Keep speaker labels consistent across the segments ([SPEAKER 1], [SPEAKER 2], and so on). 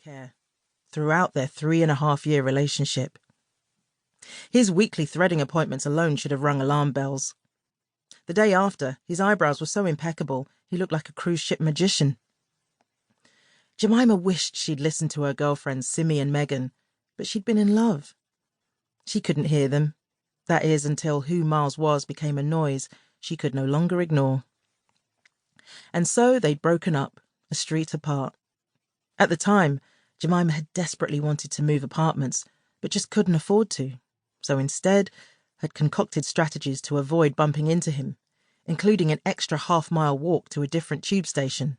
[SPEAKER 1] care throughout their 3.5-year relationship. His weekly threading appointments alone should have rung alarm bells. The day after, his eyebrows were so impeccable, he looked like a cruise ship magician. Jemima wished she'd listened to her girlfriends Simi and Meagan, but she'd been in love. She couldn't hear them. That is, until who Miles was became a noise she could no longer ignore. And so they'd broken up, a street apart. At the time, Jemima had desperately wanted to move apartments, but just couldn't afford to, so instead had concocted strategies to avoid bumping into him, including an extra half-mile walk to a different tube station.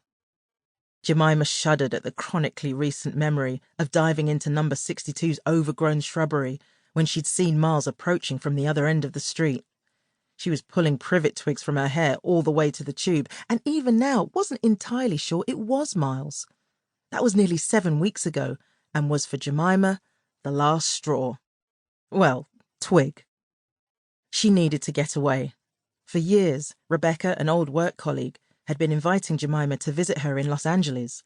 [SPEAKER 1] Jemima shuddered at the chronically recent memory of diving into number 62's overgrown shrubbery when she'd seen Miles approaching from the other end of the street. She was pulling privet twigs from her hair all the way to the tube, and even now wasn't entirely sure it was Miles. That was nearly 7 weeks ago, and was for Jemima the last straw. Well, twig. She needed to get away. For years, Rebecca, an old work colleague, had been inviting Jemima to visit her in Los Angeles.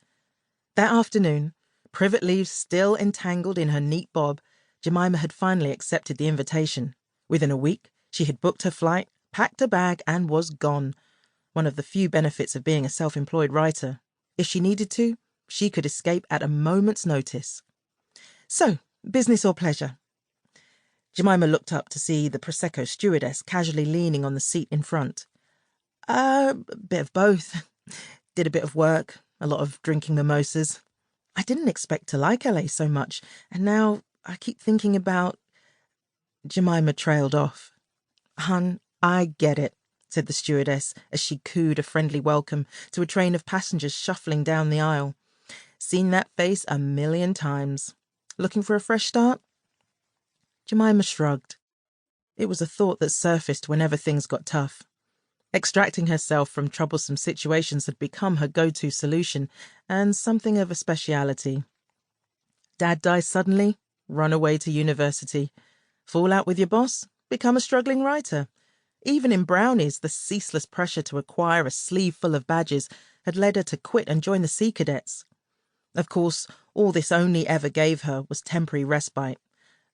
[SPEAKER 1] That afternoon, privet leaves still entangled in her neat bob, Jemima had finally accepted the invitation. Within a week, she had booked her flight, packed her bag, and was gone. One of the few benefits of being a self-employed writer. If she needed to, she could escape at a moment's notice. So, business or pleasure? Jemima looked up to see the Prosecco stewardess casually leaning on the seat in front. A bit of both. Did a bit of work, a lot of drinking mimosas. I didn't expect to like LA so much, and now I keep thinking about... Jemima trailed off. Hun, I get it, said the stewardess as she cooed a friendly welcome to a train of passengers shuffling down the aisle. Seen that face 1,000,000 times. Looking for a fresh start? Jemima shrugged. It was a thought that surfaced whenever things got tough. Extracting herself from troublesome situations had become her go-to solution, and something of a speciality. Dad dies suddenly, run away to university. Fall out with your boss, become a struggling writer. Even in Brownies, the ceaseless pressure to acquire a sleeve full of badges had led her to quit and join the Sea Cadets. Of course, all this only ever gave her was temporary respite,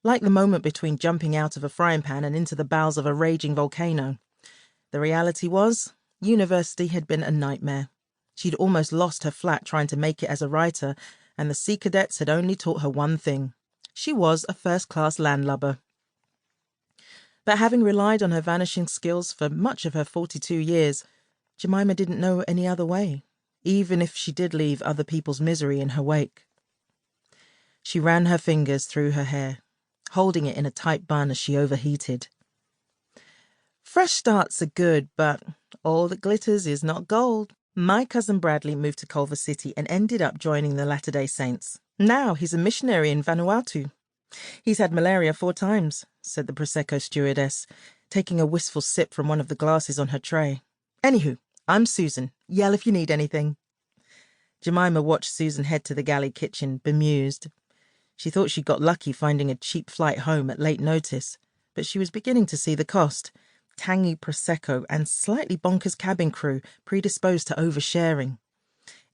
[SPEAKER 1] like the moment between jumping out of a frying pan and into the bowels of a raging volcano. The reality was, university had been a nightmare. She'd almost lost her flat trying to make it as a writer, and the Sea Cadets had only taught her one thing. She was a first-class landlubber. But having relied on her vanishing skills for much of her 42 years, Jemima didn't know any other way, even if she did leave other people's misery in her wake. She ran her fingers through her hair, holding it in a tight bun as she overheated. Fresh starts are good, but all that glitters is not gold. My cousin Bradley moved to Culver City and ended up joining the Latter-day Saints. Now he's a missionary in Vanuatu. He's had malaria 4 times, said the Prosecco stewardess, taking a wistful sip from one of the glasses on her tray. Anywho, I'm Susan. Yell if you need anything. Jemima watched Susan head to the galley kitchen, bemused. She thought she got lucky finding a cheap flight home at late notice, but she was beginning to see the cost. Tangy Prosecco and slightly bonkers cabin crew predisposed to oversharing.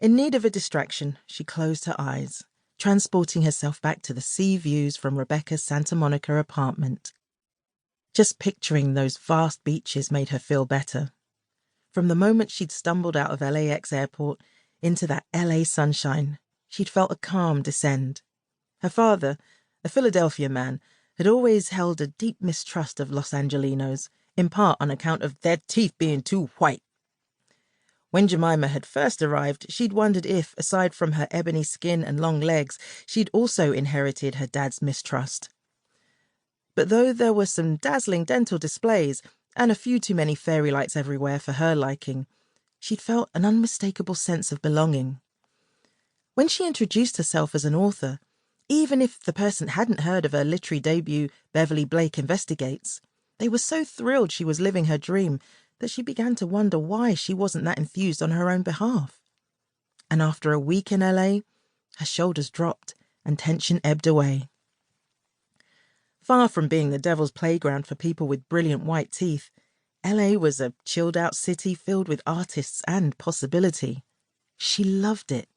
[SPEAKER 1] In need of a distraction, she closed her eyes, transporting herself back to the sea views from Rebecca's Santa Monica apartment. Just picturing those vast beaches made her feel better. From the moment she'd stumbled out of LAX airport into that LA sunshine, she'd felt a calm descend. Her father, a Philadelphia man, had always held a deep mistrust of Los Angelinos, in part on account of their teeth being too white. When Jemima had first arrived, she'd wondered if, aside from her ebony skin and long legs, she'd also inherited her dad's mistrust. But though there were some dazzling dental displays and a few too many fairy lights everywhere for her liking, she'd felt an unmistakable sense of belonging. When she introduced herself as an author, even if the person hadn't heard of her literary debut, Beverly Blake Investigates, they were so thrilled she was living her dream that she began to wonder why she wasn't that enthused on her own behalf. And after a week in LA, her shoulders dropped and tension ebbed away. Far from being the devil's playground for people with brilliant white teeth, LA was a chilled-out city filled with artists and possibility. She loved it.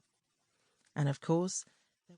[SPEAKER 1] And of course,